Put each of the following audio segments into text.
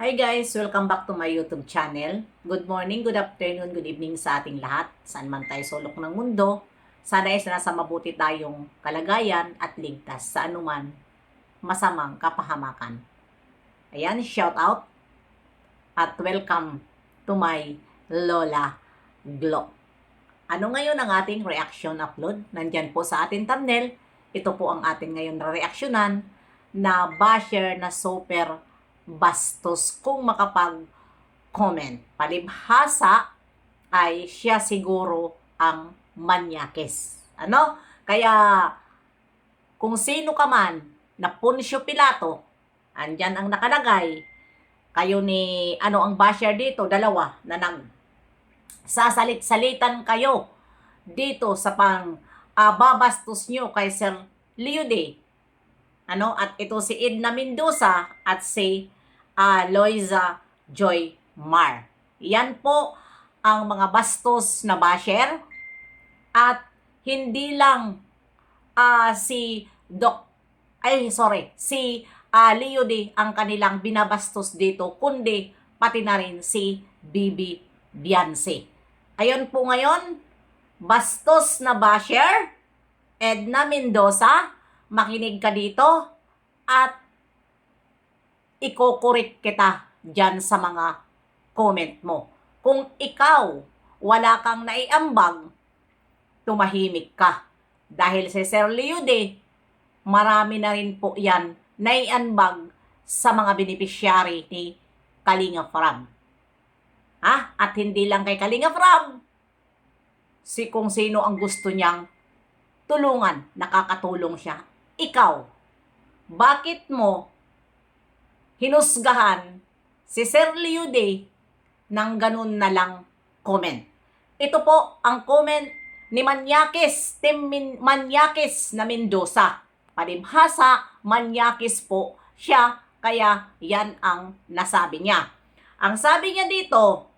Hi guys! Welcome back to my YouTube channel. Good morning, good afternoon, good evening sa ating lahat. Saan man tayo sulok ng mundo. Sana ay nasa mabuti tayong kalagayan at ligtas sa anuman masamang kapahamakan. Ayan, shout out at welcome to my Lola Glo. Ano ngayon ang ating reaction upload? Nandyan po sa ating thumbnail. Ito po ang ating ngayon reaksyonan na basher na super bastos kung makapag-comment. Palibhasa ay siya siguro ang manyakis. Ano? Kaya kung sino ka man na Poncio Pilato, andyan ang nakalagay, kayo ni ano ang basher dito, dalawa na sasalit-salitan kayo dito sa babastos nyo kay Sir Leo Day. At ito si Edna Mendoza at si Loiza Joy Mar. Yan po ang mga bastos na basher at hindi lang si Leo Day ang kanilang binabastos dito, kundi pati na rin si Bibi Bianse. Ayon po ngayon, bastos na basher, Edna Mendoza, makinig ka dito at ikokorek kita dyan sa mga comment mo. Kung ikaw wala kang naiambag, tumahimik ka. Dahil si Sir Leo Day, marami na rin po yan naiambag sa mga beneficiary ni Kalinga Prab. At hindi lang kay Kalinga Prab, kung sino ang gusto niyang tulungan, nakakatulong siya. Ikaw, bakit mo hinusgahan si Sir Leo Day ng ganun na lang comment? Ito po ang comment ni Manyakis na Mendoza. Palibhasa, Manyakis po siya, kaya yan ang nasabi niya. Ang sabi niya dito,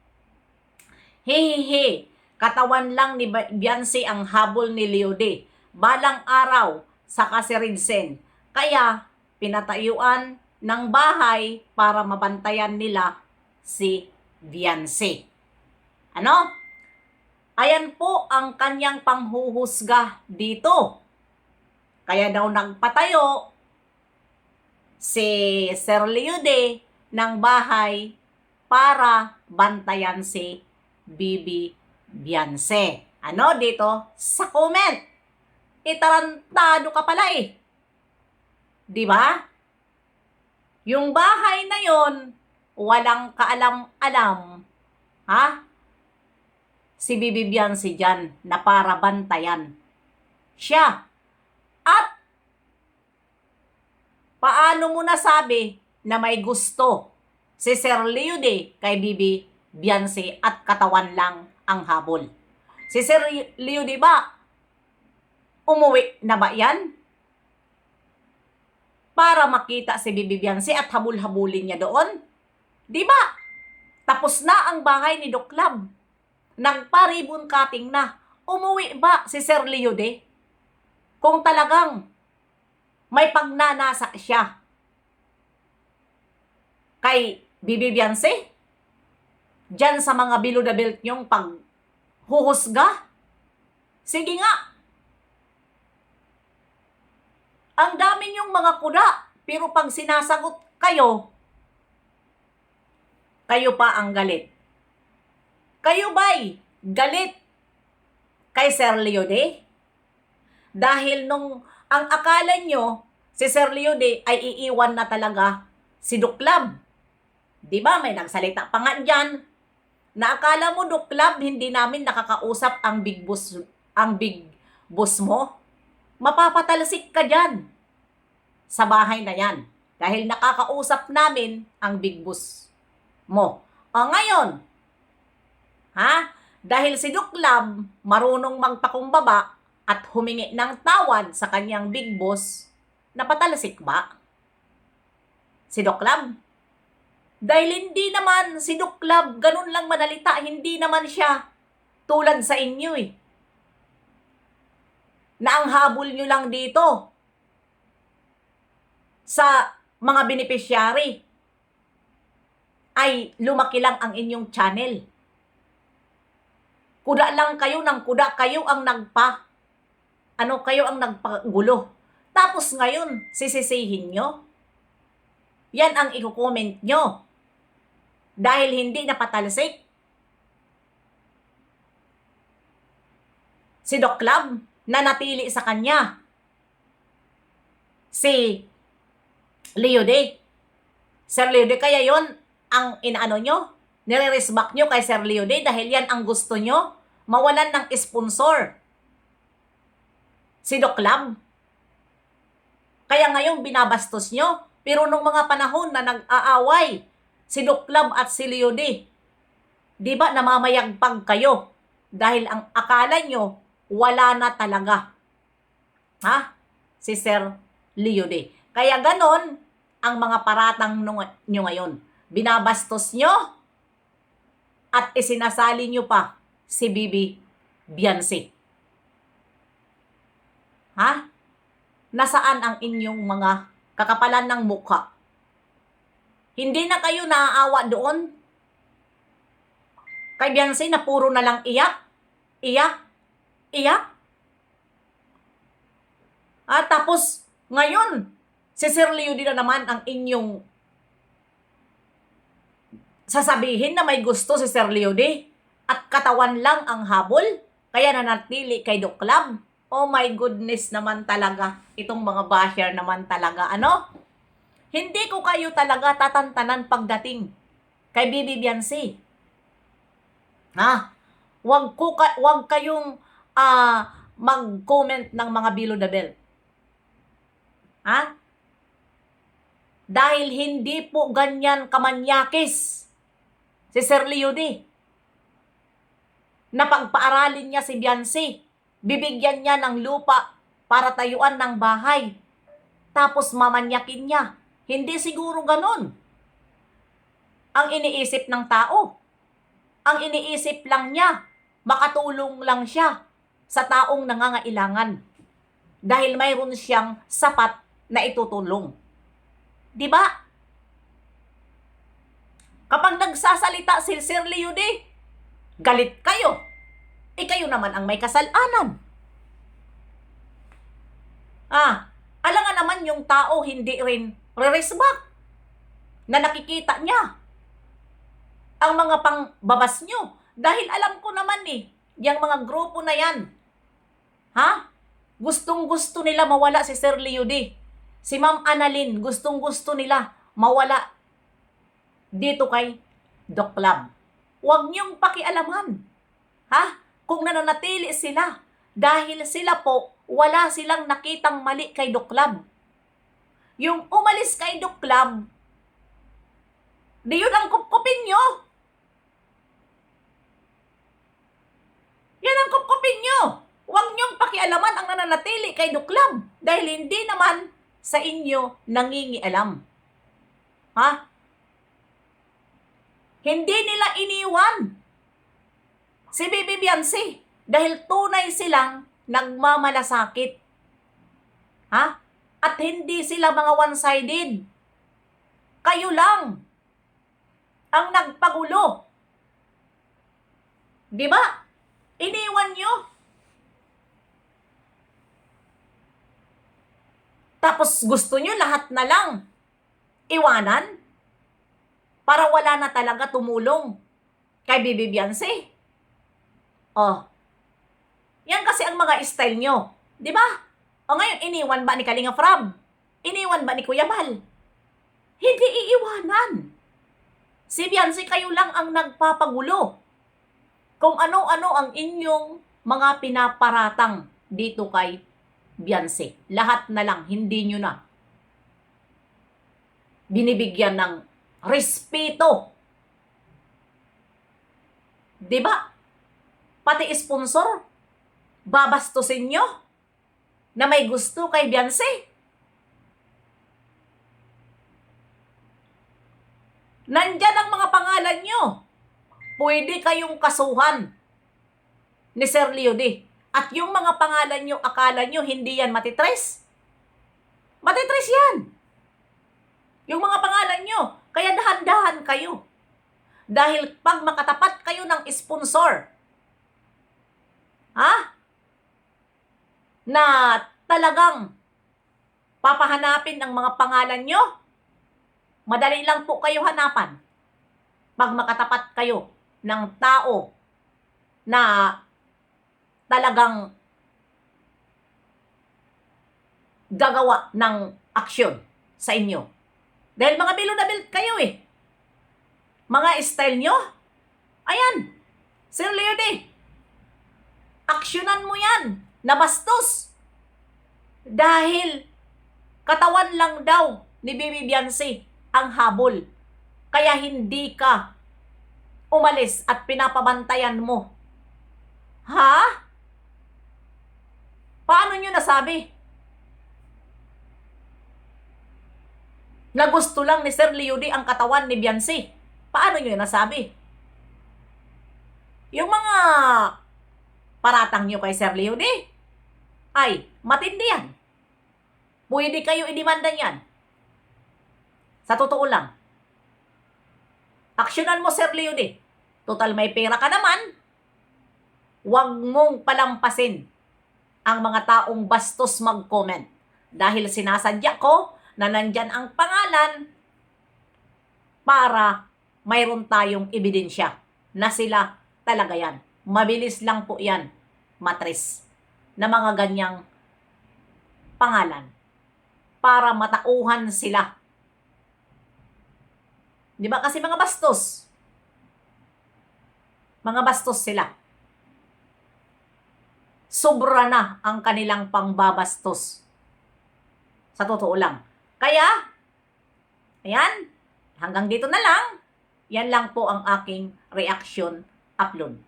hehehe, katawan lang ni Bianse ang habol ni Leo Day. Balang araw sa Kasirinsen. Kaya pinatayuan ng bahay para mabantayan nila si Bianse. Ayan po ang kanyang panghuhusga dito. Kaya daw nagpatayo si Sir Leo Day ng bahay para bantayan si Bibi Bianse. Dito sa comment? Itarantado ka pala eh. Di ba? Yung bahay na yon, walang kaalam-alam, si Bibi Bianse dyan na para bantayan siya. At paano mo nasabi na may gusto si Sir Leo Day kay Bibi Bianse at katawan lang ang habol? Si Sir Leo Day ba, umuwi na ba yan? Para makita si Bibi Bianse at habul-habulin niya doon? Di ba? Tapos na ang bahay ni Doc Lab. Nagpa-ribbon cutting na. Umuwi ba si Sir Leo Day? Kung talagang may pagnanasa siya kay Bibi Bianse, dyan sa mga below the belt niyong paghuhusga, sige nga. Ang dami niyong mga kuda, pero pag sinasagot kayo, kayo pa ang galit. Kayo ba'y galit kay Sir Leo Day? Dahil ang akala nyo, si Sir Leo Day ay iiwan na talaga si Doc Lab. Di ba? May nagsalita pa nga dyan na akala mo, Doc Lab, hindi namin nakakausap ang big boss mo. Mapapatalsik ka dyan sa bahay na yan. Dahil nakakausap namin ang big boss mo. Ngayon, dahil si Doc Lab marunong magpakumbaba at humingi ng tawad sa kanyang big boss, napatalsik ba si Doc Lab? Dahil hindi naman si Doc Lab ganun lang madalita, hindi naman siya tulad sa inyo na ang habol nyo lang dito sa mga beneficiary ay lumaki lang ang inyong channel. Kuda lang kayo ng kuda, kayo ang kayo ang nagpagulo. Tapos ngayon, sisisihin nyo? Yan ang i-comment nyo. Dahil hindi napatalsik si Doc Love na napili sa kanya si Leody. Sir Leody, kaya yon ang inaano nyo? Nire-resback nyo kay Sir Leody dahil yan ang gusto nyo? Mawalan ng sponsor si Doc Love. Kaya ngayon binabastos nyo. Pero nung mga panahon na nag-aaway si Doc Love at si Leody, di ba namamayagpag kayo? Dahil ang akala nyo, wala na talaga. Si Sir Leody. Kaya ganon ang mga paratang nyo ngayon. Binabastos nyo at isinasali nyo pa si Bibi Biancy. Nasaan ang inyong mga kakapalan ng mukha? Hindi na kayo naaawa doon kay Biancy na puro na lang iyak? Tapos ngayon, si Sir Leody na naman ang inyong sasabihin na may gusto si Sir Leody at katawan lang ang habol, kaya nanatili kay Doc Love. Oh my goodness naman talaga. Itong mga basher naman talaga. Hindi ko kayo talaga tatantanan pagdating kay Bibi Biancy. Wag kayong mag-comment ng mga below the belt. Dahil hindi po ganyan kamanyakis si Sir Leody. Napagpaaralin niya si Biancy. Bibigyan niya ng lupa para tayuan ng bahay. Tapos mamanyakin niya. Hindi siguro ganon ang iniisip ng tao. Ang iniisip lang niya, makatulong lang siya sa taong nangangailangan. Dahil mayroon siyang sapat na itutulong. Di ba? Kapag nagsasalita si Sir Leody, galit kayo. Kayo naman ang may kasalanan. Alangan naman yung tao hindi rin re-resback na nakikita niya ang mga pangbabas nyo. Dahil alam ko naman yung mga grupo na yan, gustong-gusto nila mawala si Sir Leody. Si Ma'am Annalyn, gustong-gusto nila mawala dito kay Doc Love. Huwag niyong pakialaman. Kung nananatili sila, dahil sila po, wala silang nakitang mali kay Doc Love. Yung umalis kay Doc Love, di yun ang kupkupin nyo. Yan ang kupkupin nyo. Huwag niyong pakialaman ang nananatili kay Doc Love dahil hindi naman sa inyo nangingialam. Hindi nila iniwan si Bibi Biancy dahil tunay silang nagmamalasakit. At hindi sila mga one-sided. Kayo lang ang nagpagulo. Di ba? Iniwan nyo. Tapos gusto nyo lahat na lang iwanan para wala na talaga tumulong kay Bibi Biancy. Yan kasi ang mga style nyo. Di ba? Ngayon, iniwan ba ni Kalinga Prab? Iniwan ba ni Kuya Bal? Hindi iiwanan. Si Biancy, kayo lang ang nagpapagulo. Kung ano-ano ang inyong mga pinaparatang dito kay Biancy. Lahat na lang, hindi nyo na binibigyan ng respeto. Di ba? Pati sponsor, babastusin nyo na may gusto kay Biancy. Nandyan ang mga pangalan nyo. Pwede kayong kasuhan ni Sir Leody. At yung mga pangalan nyo, akala nyo hindi yan matitres? Matitres yan. Yung mga pangalan nyo. Kaya dahan-dahan kayo. Dahil pag makatapat kayo ng sponsor, na talagang papahanapin ang mga pangalan nyo, madali lang po kayo hanapan. Pag makatapat kayo ng tao na talagang gagawa ng aksyon sa inyo. Dahil mga bilo na build kayo eh. Mga style nyo, ayan, Sir Leody, aksyonan mo yan, nabastos. Dahil katawan lang daw ni Bibi Beyonce ang habol. Kaya hindi ka umalis at pinapabantayan mo. Ha? Paano nyo nasabi? Na gusto lang ni Sir Leody ang katawan ni Beyonce. Paano nyo nasabi? Yung mga paratang nyo kay Sir Leody, ay matindi yan. Pwede kayo idemanda yan. Sa totoo lang. Aksyonan mo, Sir Leody. Total may pera ka naman. Huwag mong palampasin ang mga taong bastos mag-comment. Dahil sinasadya ko na nandyan ang pangalan para mayroon tayong ebidensya na sila talaga yan. Mabilis lang po yan, matris, na mga ganyang pangalan para matauhan sila. Di ba? Kasi mga bastos. Mga bastos sila. Sobra na ang kanilang pangbabastos. Sa totoo lang. Kaya, ayan, hanggang dito na lang. Yan lang po ang aking reaction upload.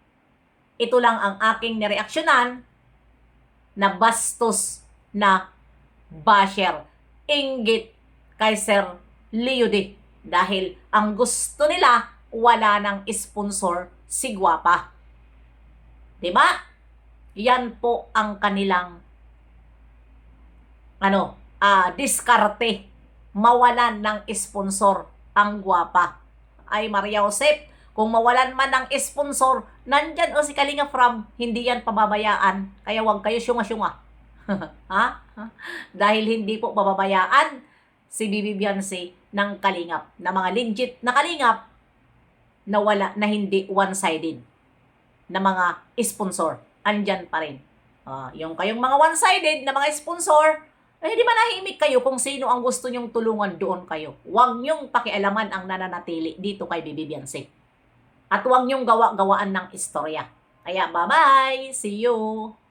Ito lang ang aking nireaksyonan na bastos na basher. Inggit kay Sir Leody. Dahil ang gusto nila, wala ng sponsor si Guapa. Diba? Yan po ang kanilang diskarte. Mawalan ng sponsor ang Guapa. Ay Maria Josep, kung mawalan man ng sponsor, nandyan o si Kalinga From, hindi yan pababayaan. Kaya huwag kayo syunga-syunga. Ha? Dahil hindi po pababayaan si Bibi Beyonce ng kalingap, na mga legit na kalingap na wala, na hindi one-sided na mga sponsor. Andyan pa rin. Yung kayong mga one-sided na mga sponsor, di ba nahimik kayo kung sino ang gusto nyong tulungan, doon kayo. Huwag nyong pakialaman ang nananatili dito kay Bibi Beyonce. At huwag nyong gawa-gawaan ng istorya. Kaya bye-bye! See you!